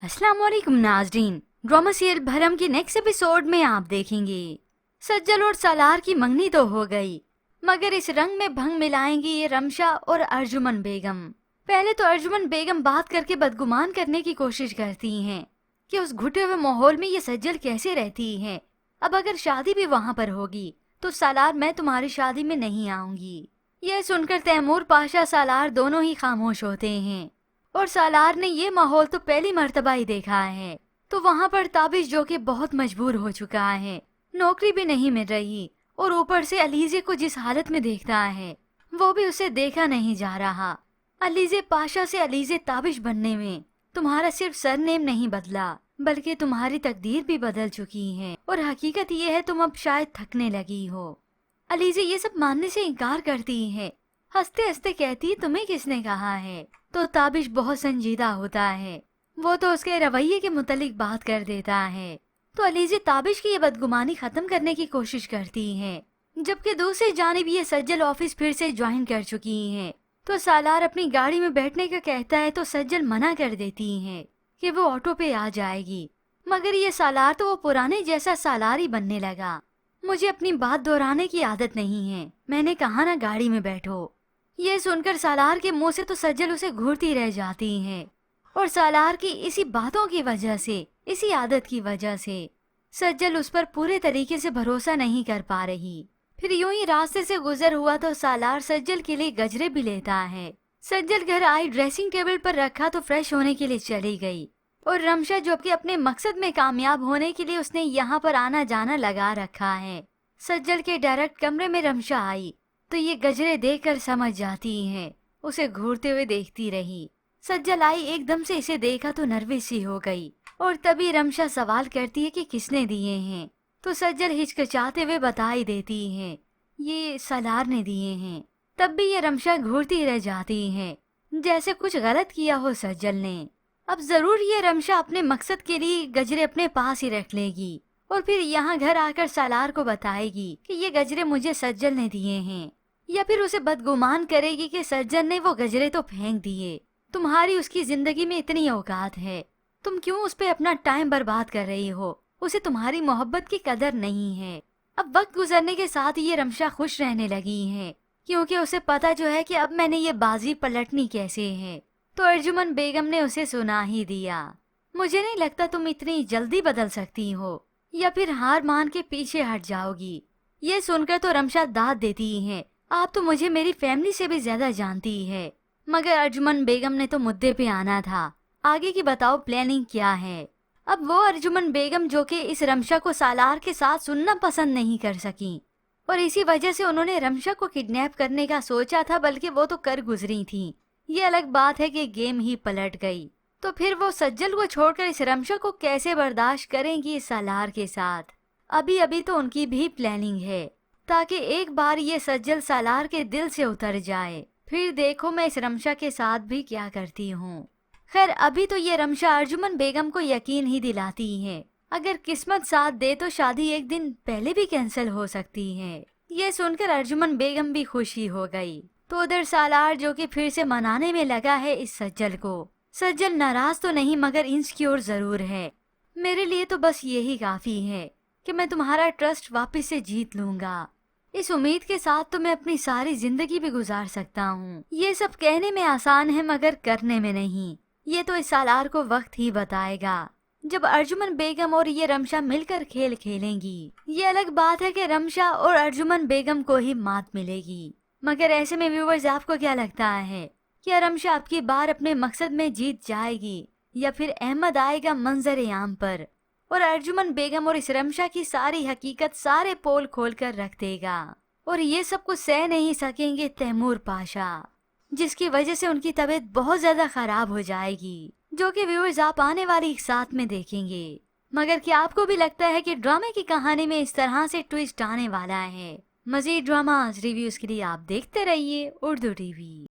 अस्सलाम वालेकुम नाज़रीन। ड्रामा सीरियल भरम के नेक्स्ट एपिसोड में आप देखेंगे सज्जल और सालार की मंगनी तो हो गई, मगर इस रंग में भंग मिलाएंगी ये रमशा और अर्जुमन बेगम। पहले तो अर्जुमन बेगम बात करके बदगुमान करने की कोशिश करती हैं कि उस घुटे हुए माहौल में ये सज्जल कैसे रहती हैं। अब अगर शादी भी वहाँ पर होगी तो सालार मैं तुम्हारी शादी में नहीं आऊंगी। यह सुनकर तैमूर पाशा सालार दोनों ही खामोश होते हैं और सालार ने ये माहौल तो पहली मर्तबा ही देखा है। तो वहाँ पर ताबिश जो कि बहुत मजबूर हो चुका है, नौकरी भी नहीं मिल रही और ऊपर से अलीजे को जिस हालत में देखता है वो भी उसे देखा नहीं जा रहा। अलीजे पाशा से अलीजे ताबिश बनने में तुम्हारा सिर्फ सरनेम नहीं बदला बल्कि तुम्हारी तकदीर भी बदल चुकी है और हकीकत ये है तुम अब शायद थकने लगी हो। अलीजे ये सब मानने से इनकार करती है, हंसते हंसते कहती तुम्हें किसने कहा है। तो ताबिश बहुत संजीदा होता है, वो तो उसके रवैये के मुतालिक बात कर देता है। तो अलीजे ताबिश की ये बदगुमानी खत्म करने की कोशिश करती है, जबकि दूसरी जानिब ये सज्जल ऑफिस फिर से ज्वाइन कर चुकी हैं। तो सालार अपनी गाड़ी में बैठने का कहता है तो सज्जल मना कर देती हैं कि वो ऑटो पे आ जाएगी, मगर ये सालार तो वो पुराने जैसा सालार ही बनने लगा। मुझे अपनी बात दोहराने की आदत नहीं है, मैंने कहा ना गाड़ी में बैठो। ये सुनकर सालार के मुंह से तो सज्जल उसे घूरती रह जाती हैं और सालार की इसी बातों की वजह से, इसी आदत की वजह से सज्जल उस पर पूरे तरीके से भरोसा नहीं कर पा रही। फिर यूं ही रास्ते से गुजर हुआ तो सालार सज्जल के लिए गजरे भी लेता है। सज्जल घर आई, ड्रेसिंग टेबल पर रखा तो फ्रेश होने के लिए चली गई और रमशा जो कि अपने मकसद में कामयाब होने के लिए उसने यहाँ पर आना जाना लगा रखा है। सज्जल के डायरेक्ट कमरे में रमशा आई तो ये गजरे देखकर समझ जाती हैं, उसे घूरते हुए देखती रही। सज्जल आई, एकदम से इसे देखा तो नर्वस सी हो गई और तभी रमशा सवाल करती है कि किसने दिए हैं। तो सज्जल हिचकिचाते हुए बता ही देती हैं ये सालार ने दिए हैं। तब भी ये रमशा घूरती रह जाती है जैसे कुछ गलत किया हो सज्जल ने। अब जरूर ये रमशा अपने मकसद के लिए गजरे अपने पास ही रख लेगी और फिर यहाँ घर आकर सालार को बताएगी कि ये गजरे मुझे सज्जल ने दिए हैं, या फिर उसे बदगुमान करेगी कि सज्जन ने वो गजरे तो फेंक दिए। तुम्हारी उसकी जिंदगी में इतनी औकात है, तुम क्यों उस पे अपना टाइम बर्बाद कर रही हो, उसे तुम्हारी मोहब्बत की कदर नहीं है। अब वक्त गुजरने के साथ ये रमशा खुश रहने लगी है क्योंकि उसे पता जो है कि अब मैंने ये बाजी पलटनी कैसे है। तो अर्जुमन बेगम ने उसे सुना ही दिया, मुझे नहीं लगता तुम इतनी जल्दी बदल सकती हो या फिर हार मान के पीछे हट जाओगी। ये सुनकर तो रमशा दाद देती है, आप तो मुझे मेरी फैमिली से भी ज्यादा जानती है। मगर अर्जुमन बेगम ने तो मुद्दे पे आना था, आगे की बताओ प्लानिंग क्या है। अब वो अर्जुमन बेगम जो कि इस रमशा को सालार के साथ सुनना पसंद नहीं कर सकी और इसी वजह से उन्होंने रमशा को किडनैप करने का सोचा था, बल्कि वो तो कर गुजरी थी। ये अलग बात है कि गेम ही पलट गई। तो फिर वो सज्जल को छोड़कर इस रमशा को कैसे बर्दाश्त करेंगी इस सालार के साथ। अभी अभी तो उनकी भी प्लानिंग है ताकि एक बार ये सज्जल सालार के दिल से उतर जाए, फिर देखो मैं इस रमशा के साथ भी क्या करती हूँ। खैर अभी तो ये रमशा अर्जुमन बेगम को यकीन ही दिलाती है, अगर किस्मत साथ दे तो शादी एक दिन पहले भी कैंसिल हो सकती है। ये सुनकर अर्जुमन बेगम भी खुशी हो गई। तो उधर सालार जो कि फिर से मनाने में लगा है इस सज्जल को। सज्जल नाराज तो नहीं मगर इनसिक्योर जरूर है। मेरे लिए तो बस यही काफी है कि मैं तुम्हारा ट्रस्ट वापस से जीत लूंगा। इस उम्मीद के साथ तो मैं अपनी सारी जिंदगी भी गुजार सकता हूँ। ये सब कहने में आसान है मगर करने में नहीं, ये तो इस सालार को वक्त ही बताएगा। जब अर्जुमन बेगम और ये रमशा मिलकर खेल खेलेंगी, ये अलग बात है कि रमशा और अर्जुमन बेगम को ही मात मिलेगी। मगर ऐसे में व्यूवर्स आपको क्या लगता है, क्या रमशा अब की बार अपने मकसद में जीत जाएगी या फिर अहमद आएगा मंजर आम पर और अर्जुमन बेगम और इस रमशा की सारी हकीकत सारे पोल खोल कर रख देगा और ये सब कुछ सह नहीं सकेंगे तैमूर पाशा, जिसकी वजह से उनकी तबीयत बहुत ज्यादा खराब हो जाएगी, जो कि व्यूअर्स आप आने वाली एक साथ में देखेंगे। मगर क्या आपको भी लगता है कि ड्रामे की कहानी में इस तरह से ट्विस्ट आने वाला है? मजीद ड्रामा रिव्यूज के लिए आप देखते रहिए उर्दू टीवी।